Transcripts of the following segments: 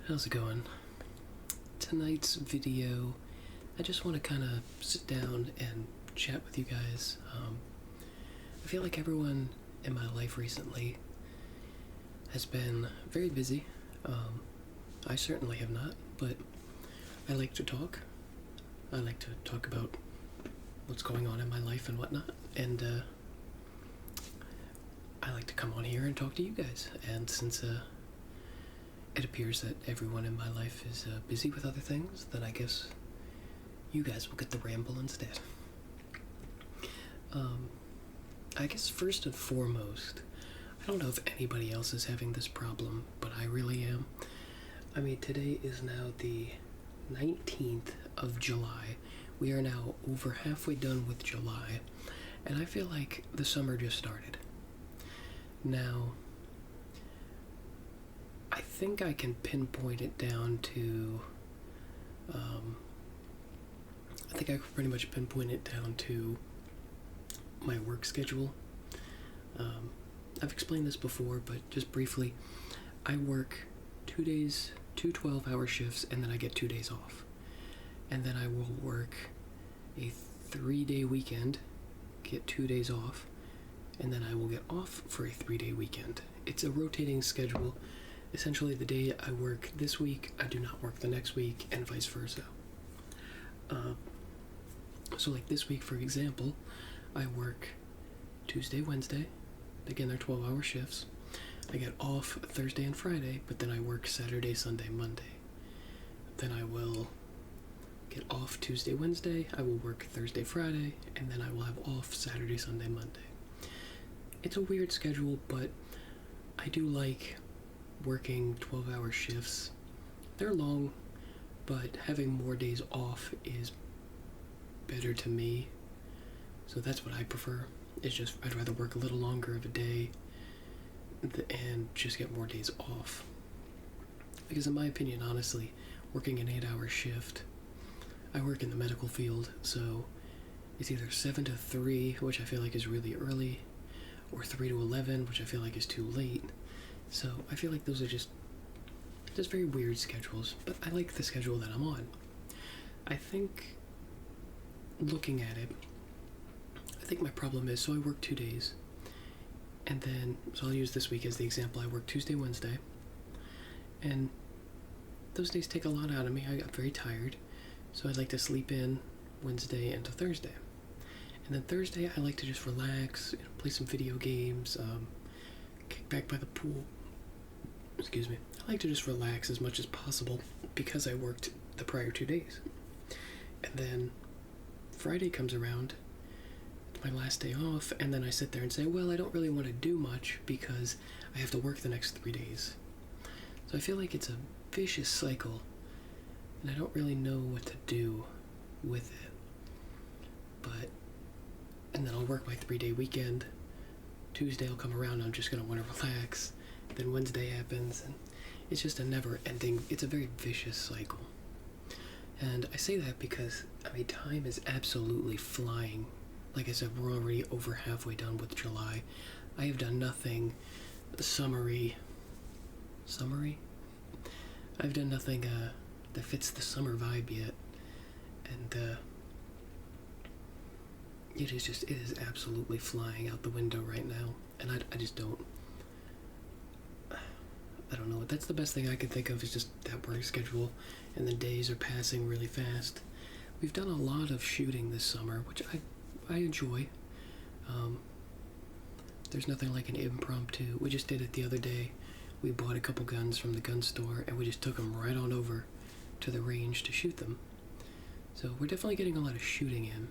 How's it going? Tonight's video, I just want to kind of sit down and chat with you guys. I feel like everyone in my life recently has been very busy. I certainly have not, but I like to talk. I like to talk about what's going on in my life and whatnot, and I like to come on here and talk to you guys. And since it appears that everyone in my life is busy with other things, then I guess you guys will get the ramble instead. I guess first and foremost, I don't know if anybody else is having this problem, but I really am. I mean, today is now the 19th of July. We are now over halfway done with July, and I feel like the summer just started. Now, I think I can pinpoint it down to, I think I can pretty much pinpoint it down to my work schedule. I've explained this before, but just briefly, I work 2 days, 2 12-hour shifts, and then I get 2 days off. And then I will work a 3-day weekend, get 2 days off, and then I will get off for a 3-day weekend. It's a rotating schedule. Essentially, the day I work this week, I do not work the next week, and vice versa. So like this week, for example, I work Tuesday, Wednesday. Again, they're 12-hour shifts. I get off Thursday and Friday, but then I work Saturday, Sunday, Monday. Then I will get off Tuesday, Wednesday. I will work Thursday, Friday, and then I will have off Saturday, Sunday, Monday. It's a weird schedule, but I do like working 12-hour shifts. They're long, but having more days off is better to me. So that's what I prefer. It's just I'd rather work a little longer of a day and just get more days off. Because in my opinion, honestly, working an 8-hour shift, I work in the medical field, so it's either 7 to 3, which I feel like is really early, or 3 to 11, which I feel like is too late. So I feel like those are just very weird schedules, but I like the schedule that I'm on. I think, looking at it, I think my problem is, so I work 2 days, and then, so I'll use this week as the example. I work Tuesday, Wednesday, and those days take a lot out of me. I got very tired, so I'd like to sleep in Wednesday into Thursday. And then Thursday, I like to just relax, play some video games, kick back by the pool. Excuse me. I like to just relax as much as possible because I worked the prior 2 days. And then Friday comes around, it's my last day off, and then I sit there and say, well, I don't really want to do much because I have to work the next 3 days. So I feel like it's a vicious cycle, and I don't really know what to do with it. But, and then I'll work my 3-day weekend. Tuesday will come around, I'm just going to want to relax. Then Wednesday happens, and it's just a never-ending, it's a very vicious cycle. And I say that because, I mean, time is absolutely flying. Like I said, we're already over halfway done with July. I have done nothing summary? I've done nothing that fits the summer vibe yet. And it is absolutely flying out the window right now. And I just don't know. That's the best thing I can think of is just that work schedule, and the days are passing really fast. We've done a lot of shooting this summer, which I enjoy. There's nothing like an impromptu. We just did it the other day. We bought a couple guns from the gun store, and we just took them right on over to the range to shoot them. So we're definitely getting a lot of shooting in.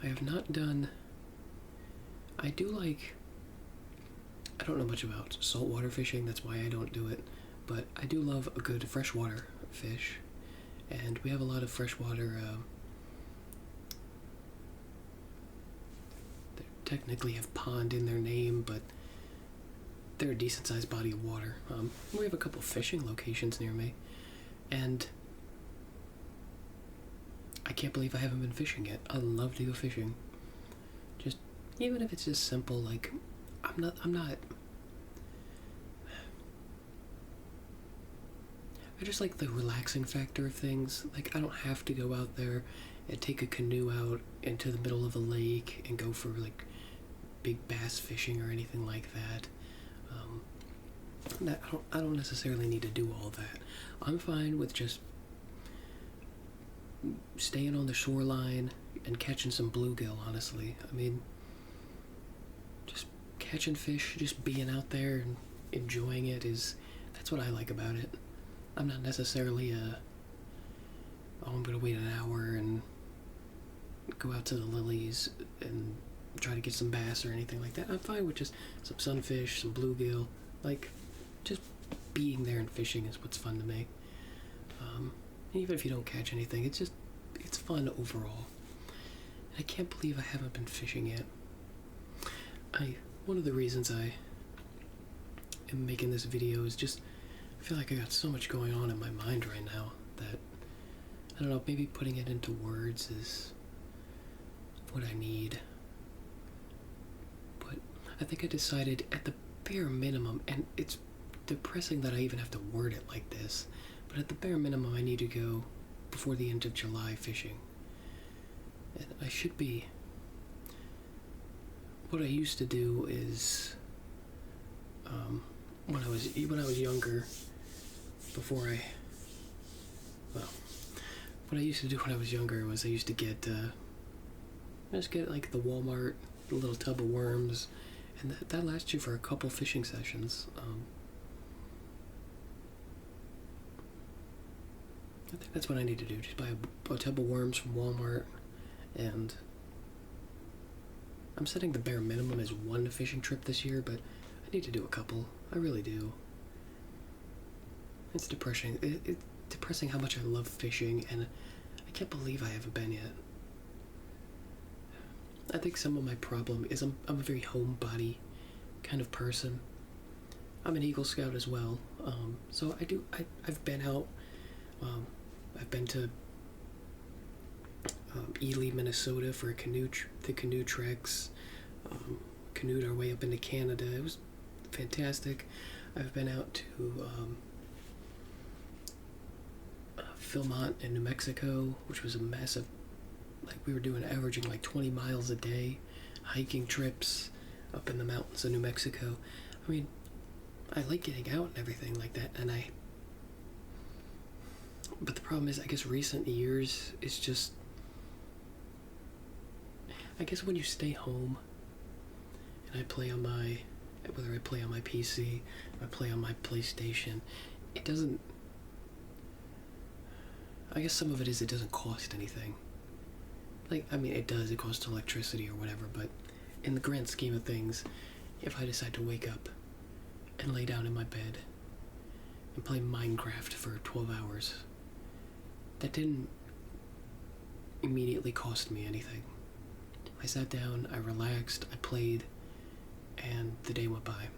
I have not done... I don't know much about saltwater fishing, that's why I don't do it, but I do love a good freshwater fish, and we have a lot of freshwater, they technically have pond in their name, but they're a decent sized body of water. We have a couple fishing locations near me, and I can't believe I haven't been fishing yet. I love to go fishing. Just, even if it's just simple, like, I'm not I just like the relaxing factor of things. Like, I don't have to go out there and take a canoe out into the middle of a lake and go for like big bass fishing or anything like that. I don't necessarily need to do all that. I'm fine with just staying on the shoreline and catching some bluegill, honestly. I mean, just catching fish, just being out there and enjoying it that's what I like about it. I'm not necessarily I'm gonna wait an hour and go out to the lilies and try to get some bass or anything like that. I'm fine with just some sunfish, some bluegill. Like, just being there and fishing is what's fun to me. Even if you don't catch anything, it's fun overall. And I can't believe I haven't been fishing yet. One of the reasons I am making this video is just, I feel like I got so much going on in my mind right now that, I don't know, maybe putting it into words is what I need. But I think I decided at the bare minimum, and it's depressing that I even have to word it like this, but at the bare minimum I need to go before the end of July fishing. And I should be. What I used to do is, when I was younger, what I used to do when I was younger was I used to get like the Walmart little tub of worms, and that lasts you for a couple fishing sessions. I think that's what I need to do. Just buy a tub of worms from Walmart, and I'm setting the bare minimum as one fishing trip this year, but I need to do a couple. I really do. It's depressing. It's depressing how much I love fishing, and I can't believe I haven't been yet. I think some of my problem is I'm a very homebody kind of person. I'm an Eagle Scout as well, so I've been out. I've been to Ely, Minnesota for the canoe treks. Canoed our way up into Canada. It was fantastic. I've been out to Philmont in New Mexico, which was a massive, like, we were averaging like 20 miles a day, hiking trips up in the mountains of New Mexico. I mean, I like getting out and everything like that, but the problem is, I guess recent years, it's just, I guess when you stay home, and whether I play on my PC, or I play on my PlayStation, it doesn't, I guess some of it is it doesn't cost anything. Like, I mean, it does, it costs electricity or whatever, but in the grand scheme of things, if I decide to wake up and lay down in my bed and play Minecraft for 12 hours, that didn't immediately cost me anything. I sat down, I relaxed, I played, and the day went by.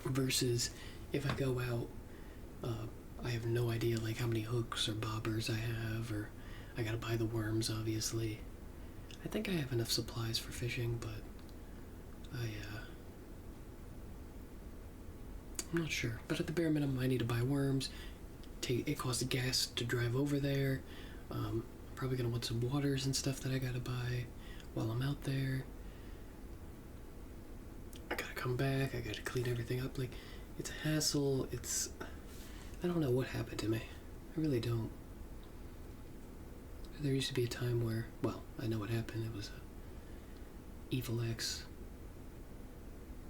Versus if I go out, I have no idea like how many hooks or bobbers I have, or I gotta buy the worms, obviously. I think I have enough supplies for fishing, but I'm not sure. But at the bare minimum, I need to buy worms. It costs gas to drive over there. I'm probably gonna want some waters and stuff that I gotta buy while I'm out there. I gotta come back. I gotta clean everything up. Like, it's a hassle. I don't know what happened to me. I really don't. There used to be a time where, well, I know what happened. It was a evil ex.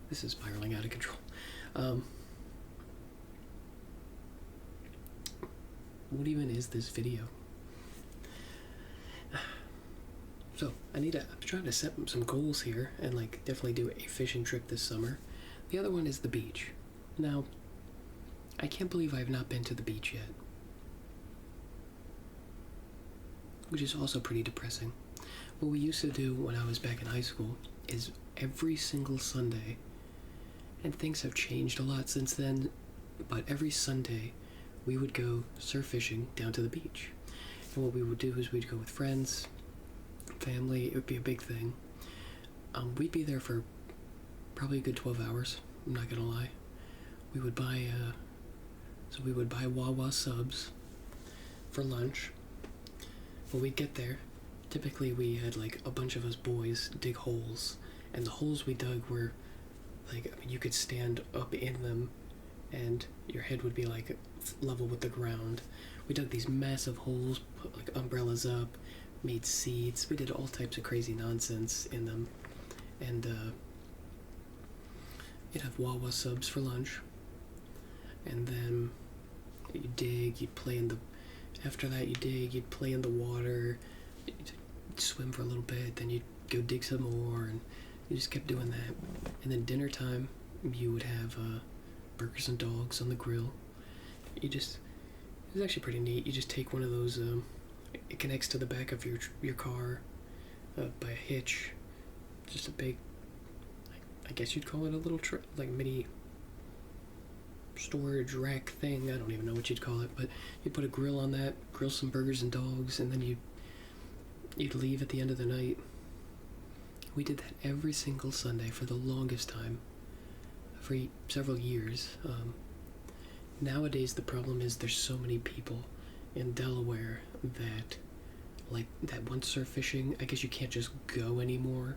This is spiraling out of control. What even is this video? So, I'm trying to set some goals here and like definitely do a fishing trip this summer. The other one is the beach. Now, I can't believe I have not been to the beach yet. Which is also pretty depressing. What we used to do when I was back in high school is every single Sunday, and things have changed a lot since then, but every Sunday we would go surf fishing down to the beach. And what we would do is we'd go with friends, family. It would be a big thing. We'd be there for probably a good 12 hours, I'm not gonna lie. We would buy So we would buy Wawa subs for lunch. When we'd get there, typically we had like a bunch of us boys dig holes, and the holes we dug were like, I mean, you could stand up in them and your head would be like level with the ground. We dug these massive holes, put like umbrellas up, made seats. We did all types of crazy nonsense in them. And you'd have Wawa subs for lunch. And then you'd dig, you'd play in the... After that you dig, you'd play in the water, you'd swim for a little bit, then you'd go dig some more, and you just kept doing that. And then dinner time, you would have burgers and dogs on the grill. It was actually pretty neat. You just take one of those, it connects to the back of your car by a hitch. Just a big, I guess you'd call it a little like mini storage rack thing. I don't even know what you'd call it, but you put a grill on that, grill some burgers and dogs, and then you'd leave at the end of the night. We did that every single Sunday for the longest time, for several years. Nowadays the problem is there's so many people in Delaware that want surf fishing. I guess you can't just go anymore.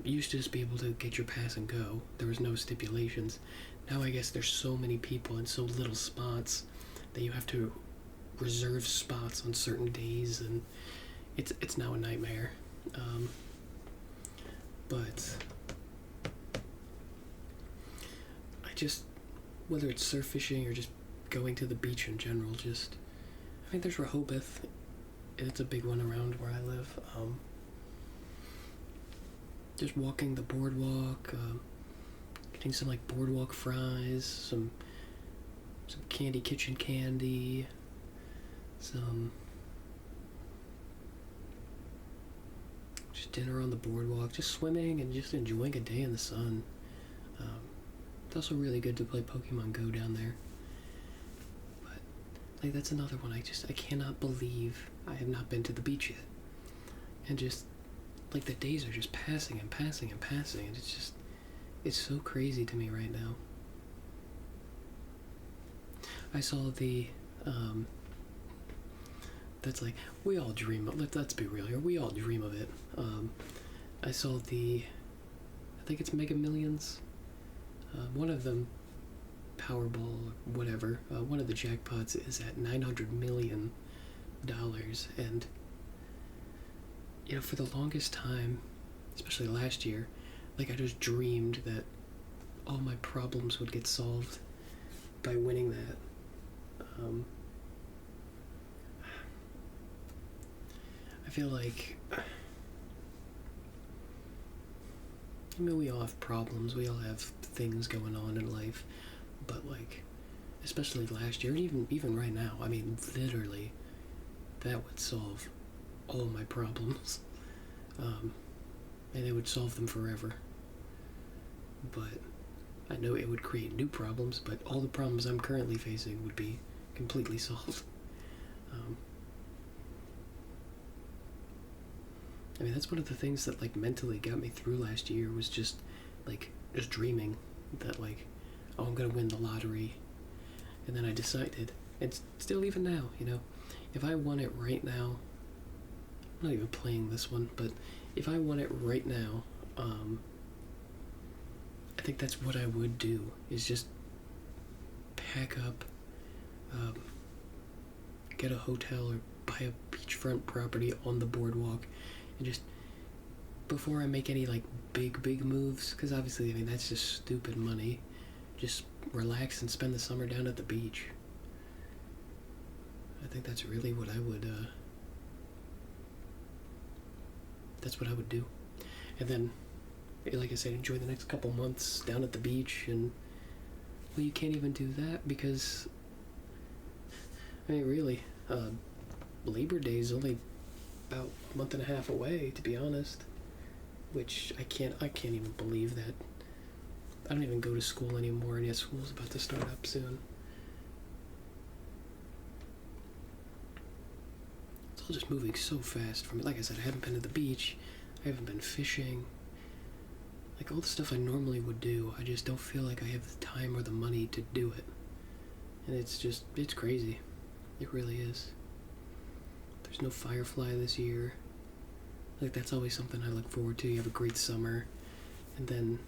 You used to just be able to get your pass and go. There was no stipulations. Now I guess there's so many people and so little spots that you have to reserve spots on certain days, and it's now a nightmare. But whether it's surf fishing or just going to the beach in general, there's Rehoboth. It's a big one around where I live. Just walking the boardwalk, getting some like boardwalk fries, some candy kitchen candy, some just dinner on the boardwalk, just swimming and just enjoying a day in the sun. It's also really good to play Pokemon Go down there. But like that's another one. I cannot believe I have not been to the beach yet. And just like the days are just passing and passing and passing, and it's so crazy to me right now. I saw the that's like, we all dream of, let's be real here, we all dream of it. I saw I think it's Mega Millions. One of them, Powerball or whatever, one of the jackpots is at $900 million, and for the longest time, especially last year, like I just dreamed that all my problems would get solved by winning that. I feel like, we all have problems, we all have things going on in life, but like, especially last year, even right now, literally, that would solve all my problems, and it would solve them forever. But I know it would create new problems, but all the problems I'm currently facing would be completely solved. That's one of the things that like mentally got me through last year, was just dreaming that like, oh, I'm gonna win the lottery. And then I decided, and still even now, if I won it right now, I'm not even playing this one, but if I won it right now, I think that's what I would do, is just pack up, get a hotel or buy a beachfront property on the boardwalk, and just, before I make any like big moves, because obviously that's just stupid money, just relax and spend the summer down at the beach. I think that's really what I would do. And then, like I said, enjoy the next couple months down at the beach. And well, you can't even do that because really, Labor Day is only about a month and a half away, to be honest, which I can't even believe that. I don't even go to school anymore, and yet school's about to start up soon. It's all just moving so fast for me. Like I said, I haven't been to the beach, I haven't been fishing, like all the stuff I normally would do. I just don't feel like I have the time or the money to do it. And it's crazy. It really is. There's no Firefly this year. Like, that's always something I look forward to. You have a great summer, and then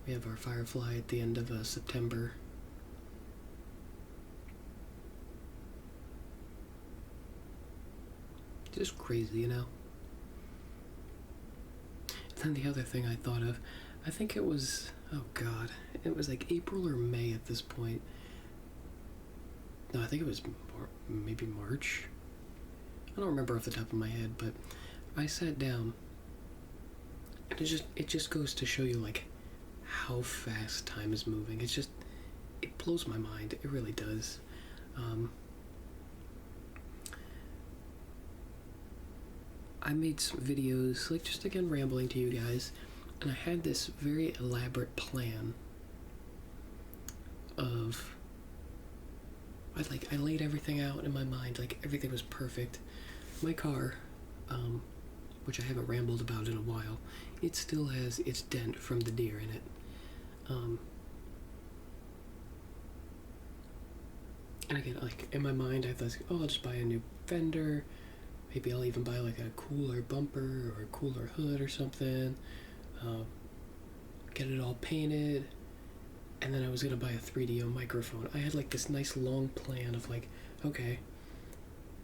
we have our Firefly at the end of September. Just crazy, you know? And then the other thing I thought of, I think it was, oh god, it was like April or May at this point. No, I think it was maybe March. I don't remember off the top of my head, but I sat down, and it just goes to show you, like, how fast time is moving. It blows my mind. It really does. I made some videos, like, just again rambling to you guys, and I had this very elaborate plan of, I laid everything out in my mind, like, everything was perfect. My car, which I haven't rambled about in a while, it still has its dent from the deer in it. And again, like, in my mind, I thought, oh, I'll just buy a new fender. Maybe I'll even buy, like, a cooler bumper or a cooler hood or something. Get it all painted. And then I was going to buy a 3DO microphone. I had, like, this nice long plan of, like, okay,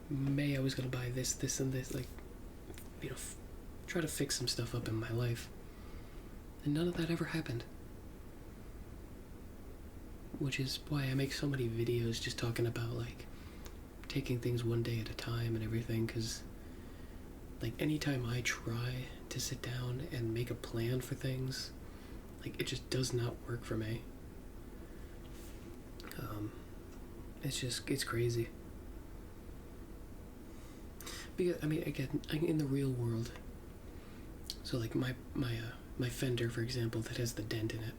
May I was going to buy this, and this, like, you know, try to fix some stuff up in my life. And none of that ever happened. Which is why I make so many videos just talking about, like, taking things one day at a time and everything, because, like, anytime I try to sit down and make a plan for things, like, it just does not work for me. It's crazy. Because, I mean, again, in the real world, so, like, my fender, for example, that has the dent in it,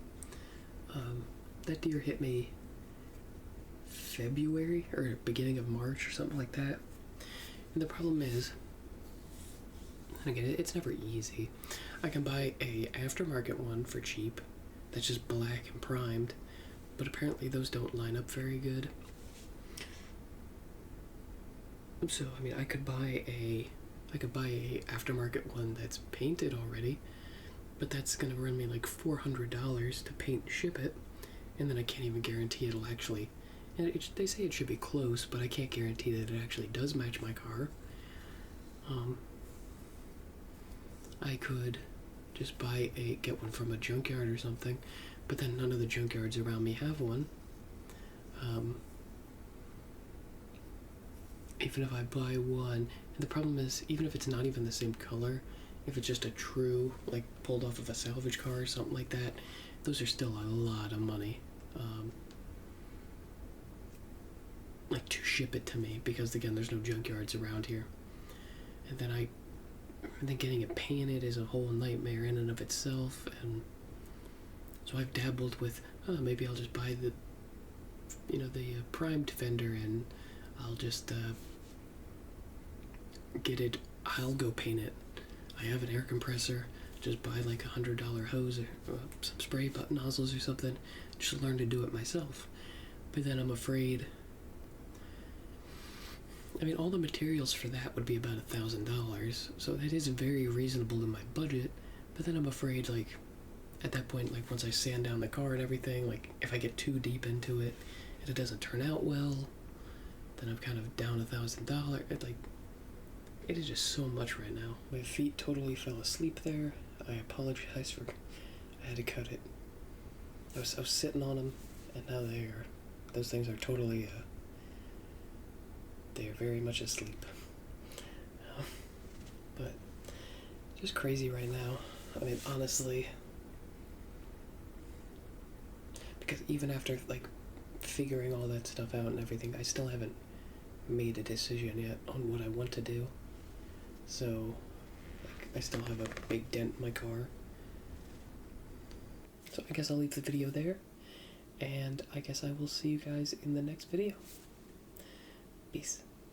that deer hit me February or beginning of March or something like that. And the problem is, and again, it's never easy. I can buy a aftermarket one for cheap that's just black and primed, but apparently those don't line up very good. So, I mean, I could buy a aftermarket one that's painted already, but that's gonna run me like $400 to paint and ship it, and then I can't even guarantee it'll actually. And they say it should be close, but I can't guarantee that it actually does match my car. I could just get one from a junkyard or something, but then none of the junkyards around me have one. Even if I buy one, and the problem is, even if it's not even the same color, if it's just a true, like, pulled off of a salvage car or something like that, those are still a lot of money. Like, to ship it to me, because again, there's no junkyards around here. And then getting it painted is a whole nightmare in and of itself. And so I've dabbled with, maybe I'll just buy the primed fender, and I'll just I'll go paint it. I have an air compressor, just buy like $100 hose or some spray button nozzles or something, just learn to do it myself. But then I'm afraid, I mean, all the materials for that would be about $1,000, so that is very reasonable in my budget. But then I'm afraid, like, at that point, like, once I sand down the car and everything, like, if I get too deep into it and it doesn't turn out well, then I'm kind of down $1,000. It is just so much right now. My feet totally fell asleep there. I apologize for, I had to cut it. I was sitting on them, and now those things are totally, they are very much asleep. But just crazy right now. I mean, honestly, because even after, like, figuring all that stuff out and everything, I still haven't made a decision yet on what I want to do. So, like, I still have a big dent in my car. So I guess I'll leave the video there, and I guess I will see you guys in the next video. Peace.